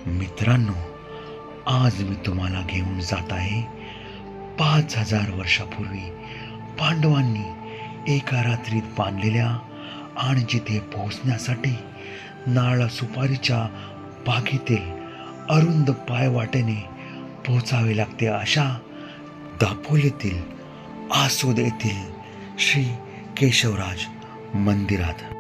मित्रांनो, आज मी तुम्हाला घेऊन जात आहे 5000 वर्षापूर्वी पांडवांनी एका रात्रीत बांधलेल्या आणि जिथे पोहोचण्यासाठी नारळ सुपारीच्या बागेतील अरुंद पायवाटेने पोहोचावे लागते अशा दापोलीतील आसोद येथील श्री केशवराज मंदिरात.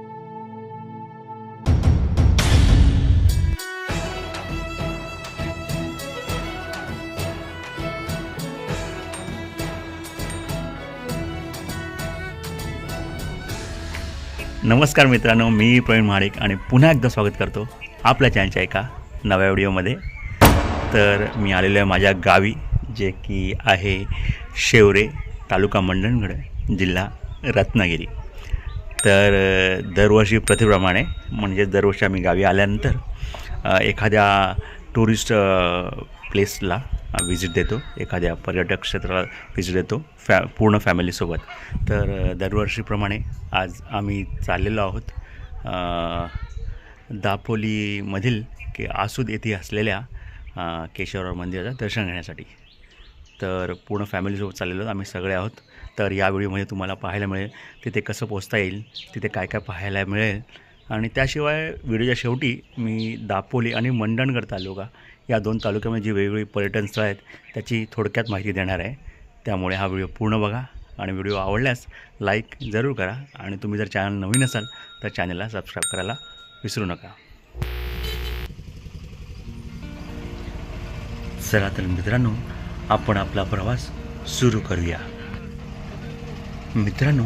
नमस्कार मित्रांनो, मी प्रवीण महाडिक आणि पुन्हा एकदा स्वागत करतो आपल्या चॅनलच्या एका नव्या व्हिडिओमध्ये. तर मी आलेलो आहे माझ्या गावी, जे की आहे शेवरे, तालुका मंडणगड, जिल्हा रत्नागिरी. तर दरवर्षी प्रथेप्रमाणे म्हणजे दरवर्षी आम्ही गावी आल्यानंतर एखाद्या टुरिस्ट प्लेसला व्हिजिट देतो, एखाद्या पर्यटक क्षेत्राला व्हिजिट देतो पूर्ण फॅमिलीसोबत. तर दरवर्षीप्रमाणे आज आम्ही चाललेलो आहोत दापोलीमधील आसूद येथे असलेल्या केशवराव मंदिराचं दर्शन घेण्यासाठी. तर पूर्ण फॅमिलीसोबत चाललेलो आम्ही सगळे आहोत. तर या व्हिडिओमध्ये तुम्हाला पाहायला मिळेल तिथे कसं पोहोचता येईल, तिथे काय काय पाहायला मिळेल, आणि त्याशिवाय व्हिडिओच्या शेवटी मी दापोली आणि मंडणगड तालुका या दोन तालुक्यामध्ये जी वेगवेगळी पर्यटन स्थळं आहेत त्याची थोडक्यात माहिती देणार आहे. त्यामुळे हा व्हिडिओ पूर्ण बघा आणि व्हिडिओ आवडल्यास लाईक जरूर करा, आणि तुम्ही जर चॅनल नवीन असाल तर चॅनलला सबस्क्राईब करायला विसरू नका. चला तर मित्रांनो, आपण आपला प्रवास सुरू करूया. मित्रांनो,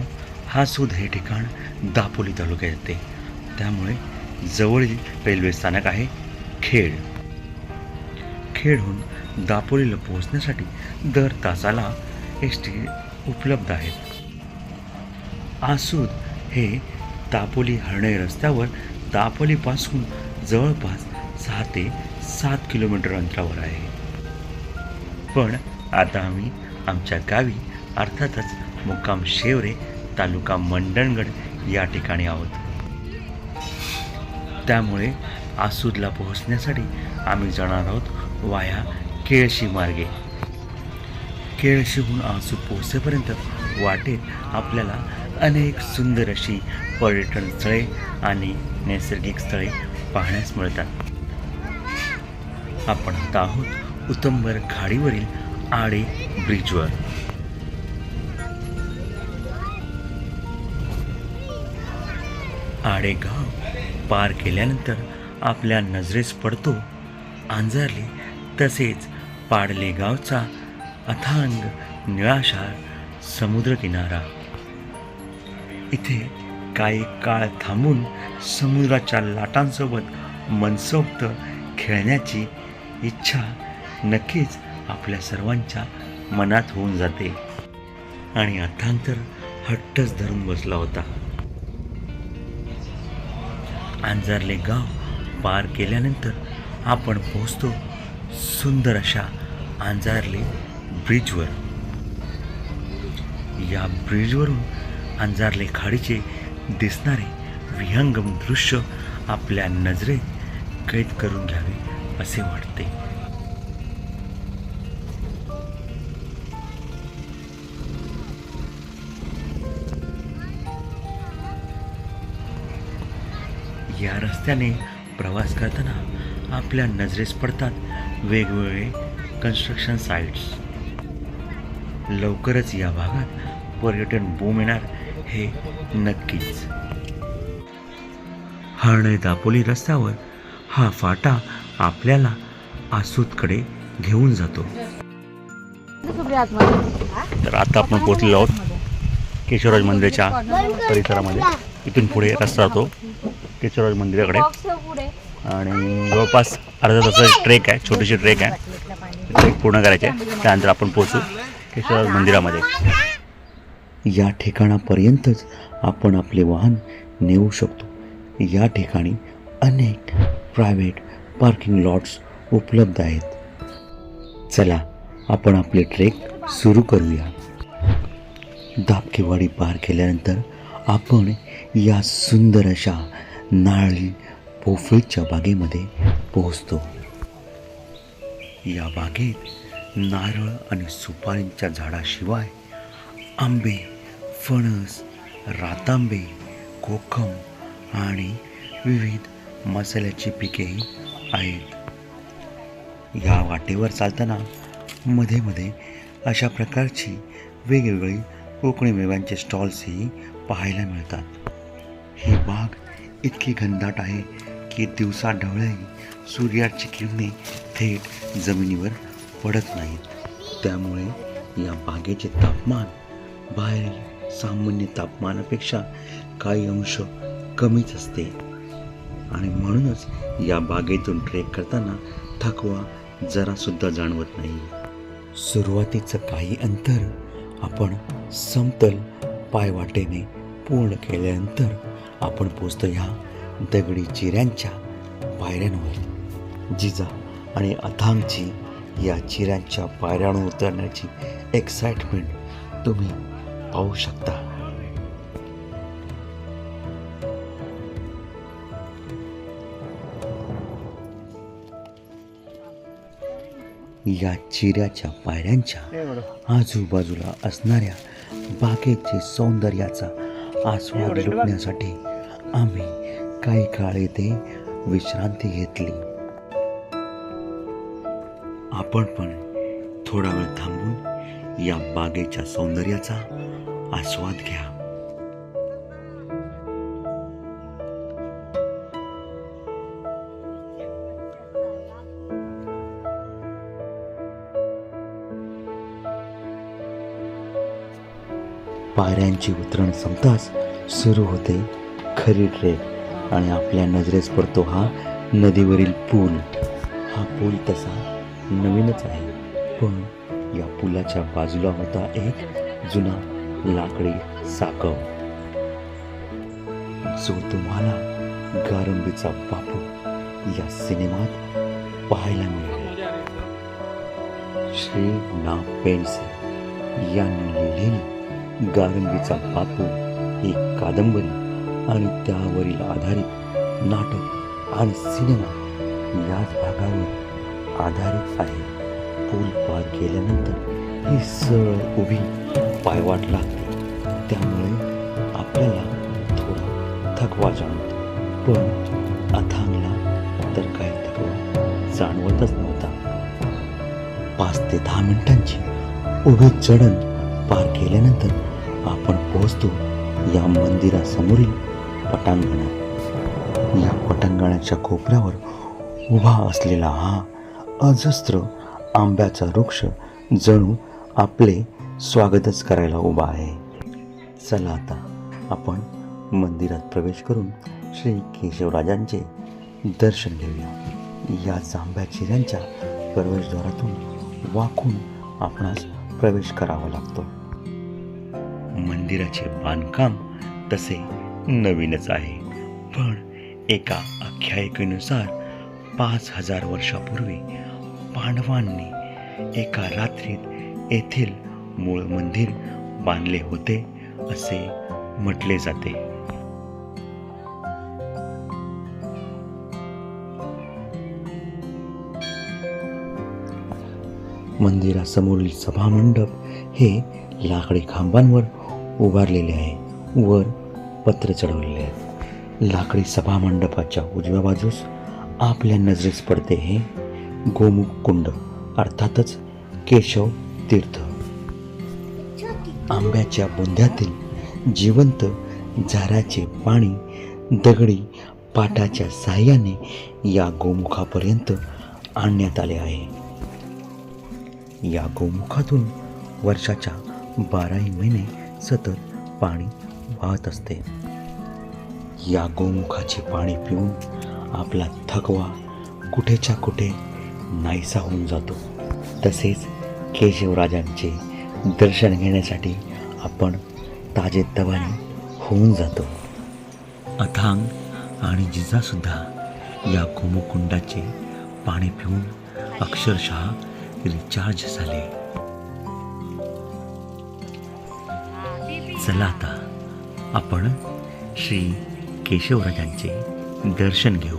आसूद हे ठिकाण दापोली तालुक्यात येते, त्यामुळे जवळील रेल्वे स्थानक आहे खेड. खेडहून दापोलीला पोहोचण्यासाठी दर तासाला एस टी उपलब्ध आहेत. आसूद हे दापोली हर्णे रस्त्यावर दापोलीपासून जवळपास 6 ते 7 किलोमीटर अंतरावर आहे. पण आता आम्ही आमच्या गावी, अर्थातच मुक्काम शेवरे, तालुका मंडणगड या ठिकाणी आहोत. त्यामुळे आसूदला पोहोचण्यासाठी आम्ही जाणार आहोत वाया केळशी मार्गे. केळशीहून आसूद पोहोचेपर्यंत वाटेत आपल्याला अनेक सुंदर अशी पर्यटन स्थळे आणि नैसर्गिक स्थळे पाहण्यास मिळतात. आपण आता आहोत उतंबर खाडीवरील आडे ब्रिजवर. आडे गाव पार केल्यानंतर आपल्या नजरेस पडतो आंजारले तसेच पाडले गावचा अथांग निळाशार समुद्रकिनारा. इथे काही काळ थांबून समुद्राच्या लाटांसोबत मनसोक्त खेळण्याची इच्छा नक्कीच आपल्या सर्वांच्या मनात होऊन जाते, आणि अर्थांतर हट्टच धरून बसला होता. आंजारले गाव पार केल्यानंतर आपण पोहोचतो सुंदर अशा आंजारले ब्रिजवर. या ब्रिजवरून आंजारले खाडीचे दिसणारे विहंगम दृश्य आपल्या नजरेत कैद करून घ्यावे असे वाटते. या रस्त्याने प्रवास करताना आपल्या नजरेस पडतात वेगवेगळे कन्स्ट्रक्शन साइट्स. लवकरच या भागात पर्यटन बूम येणार हे नक्कीच. हर्णे दापोली रस्त्यावर हा फाटा आपल्याला आसूदकडे घेऊन जातो. तर आता आपण पोहोचलेलो आहोत केशवराज मंदिराच्या परिसरामध्ये. इथून पुढे रस्ता जातो केशवराज मंदिराकडे, आणि जवळपास अर्धा तासाची ट्रेक आहे, छोटीशी ट्रेक आहे. ट्रेक पूर्ण करायची आहे, त्यानंतर आपण पोहोचू केशवराज मंदिरामध्ये. या ठिकाणापर्यंतच आपण आपले वाहन नेऊ शकतो. या ठिकाणी अनेक प्रायव्हेट पार्किंग लॉट्स उपलब्ध आहेत. चला, आपण आपले ट्रेक सुरू करूया. दापकेवाडी पार केल्यानंतर आपण या सुंदर अशा नारळी पोफळीच्या बागेमध्ये पोहोचतो. या बागेत नारळ आणि सुपारींच्या झाडाशिवाय आंबे, फणस, रातांबे, कोकम आणि विविध मसाल्याची पिकेही आहेत. या वाटेवर चालताना मध्ये मध्ये अशा प्रकारची वेगवेगळी कोकणी मेव्यांचे स्टॉल्सही पाहायला मिळतात. ही बाग इतकी घनदाट आहे की दिवसा ढवळ्याही सूर्याची किरणे थेट जमिनीवर पडत नाहीत. त्यामुळे या बागेचे तापमान बाहेरील सामान्य तापमानापेक्षा काही अंश कमीच असते आणि म्हणूनच या बागेतून ट्रेक करताना थकवा जरासुद्धा जाणवत नाही. सुरुवातीचं काही अंतर आपण समतल पायवाटेने पूर्ण केल्यानंतर आपण पोचतो ह्या दगडी चिऱ्यांच्या पायऱ्यांवर. जिजा आणि अथांगची या चिऱ्यांच्या पायऱ्यांवर उतरण्याची एक्साइटमेंट तुम्ही पाहू शकता. या चिऱ्याच्या पायऱ्यांच्या आजूबाजूला असणाऱ्या बागेचे सौंदर्याचा आस्वाद लुटण्यासाठी आम्ही काही काळ येथे विश्रांती घेतली. आपण पण थोडा वेळ थांबून या बागेच्या सौंदर्याचा आस्वाद घ्या. पायऱ्यांची उतरण संपताच सुरू होते खरी ट्रेक आणि आपल्या नजरेस पडतो हा नदीवरील पूल. हा पूल तसा नवीनच आहे, पण या पुलाच्या बाजूला होता एक जुना लाकडी साकव जो तुम्हाला गारंबीचा बापू या सिनेमात पाहायला मिळेल. श्री ना पेंडसे यांनी लिहिलेली गारंबीचा बापू ही कादंबरी आणि त्यावरील आधारित नाटक आणि सिनेमा याच भागावर आधारित आहे. पूल पार केल्यानंतर ही सरळ उभी पायवाट लागते, त्यामुळे आपल्याला थोडा थकवा जाणवतो, पण अथांगला तर काही थकवा जाणवतच नव्हता. 5 ते 10 मिनिटांची उभी चढण पार केल्यानंतर आपण पोहोचतो या मंदिरासमोरील पटांगणात. या पटांगणाच्या कोपऱ्यावर उभा असलेला हा अजस्त्र आंब्याचा वृक्ष जणू आपले स्वागतच करायला उभा आहे. चला आता आपण मंदिरात प्रवेश करून श्री केशवराजांचे दर्शन घेऊया. या जांभ्या चिऱ्यांच्या प्रवेशद्वारातून वाकून आपणास प्रवेश करावा लागतो. मंदिराचे बांधकाम तसे नवीनच आहे, पण एका आख्यायिकेनुसार 5000 वर्षापूर्वी पांडवांनी एका रात्रीत येथील मूळ मंदिर बांधले होते असे म्हटले जाते. मंदिरासमोरील सभामंडप हे लाकडी खांबांवर उभारलेले आहे. वर पत्र चढवलेले आहे. लाकडी सभामंडपाच्या उजव्या बाजूस आपल्या नजरेस पडते हे गोमुख कुंड, अर्थातच केशव तीर्थ. आंब्याच्या बुंध्यातील जिवंत झाराचे पाणी दगडी पाटाच्या साहाय्याने या गोमुखापर्यंत आणण्यात आले आहे. या गोमुखातून वर्षाच्या 12ही महिने सतत पाणी वाहत असते. या गोमुखाचे पाणी पिऊन आपला थकवा कुठेच्या कुठे नाहीसा होऊन जातो. तसेच केशवराजांचे दर्शन घेण्यासाठी आपण ताजेतवाने होऊन जातो. अथांग आणि जिजासुद्धा या गोमुखकुंडाचे पाणी पिऊन अक्षरशः रिचार्ज झाले. चला आता आपण श्री केशवराजांचे दर्शन घेऊ.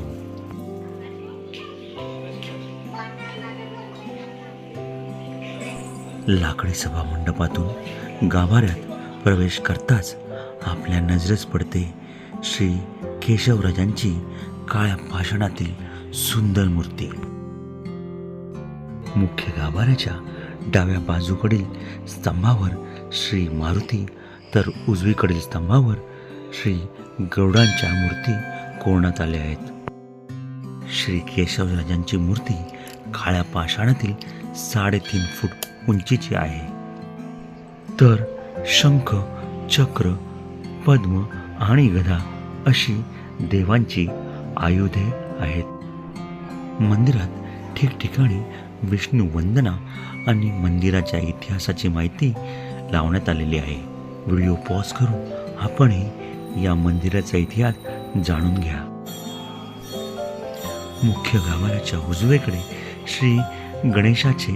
लाकडी सभा मंडपातून गाभाऱ्यात प्रवेश करताच आपल्या नजरेस पडते श्री केशवराजांची काळ्या पाषाणातील सुंदर मूर्ती. मुख्य गाभाऱ्याच्या डाव्या बाजूकडील स्तंभावर श्री मारुती तर उजवीकडील स्तंभावर श्री गरुडांच्या मूर्ती कोरण्यात आल्या आहेत. श्री केशवराजांची मूर्ती काळ्या पाषाणातील 3.5 फूट उंचीची आहे. तर शंख, चक्र, पद्म आणि गदा अशी देवांची आयुधे आहेत. मंदिरात ठिकठिकाणी विष्णू वंदना आणि मंदिराच्या इतिहासाची माहिती लावण्यात आलेली आहे. व्हिडिओ पॉज करून आपणही या मंदिराचा इतिहास जाणून घ्या. मुख्य गाभाऱ्याच्या उजवीकडे श्री गणेशाचे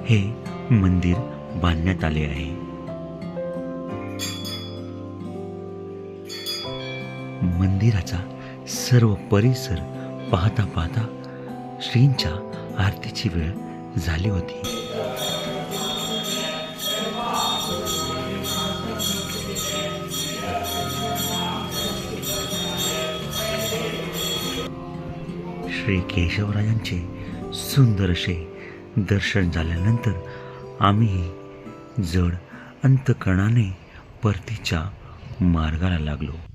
हे मंदिर बांधण्यात आले आहे. मंदिराचा सर्व परिसर पाहता पाहता श्रींच्या आरतीची वेळ झाली होती. श्री केशवराजांचे सुंदर असे दर्शन झाल्यानंतर आम्ही जड अंतकरणाने परतीच्या मार्गाला लागलो.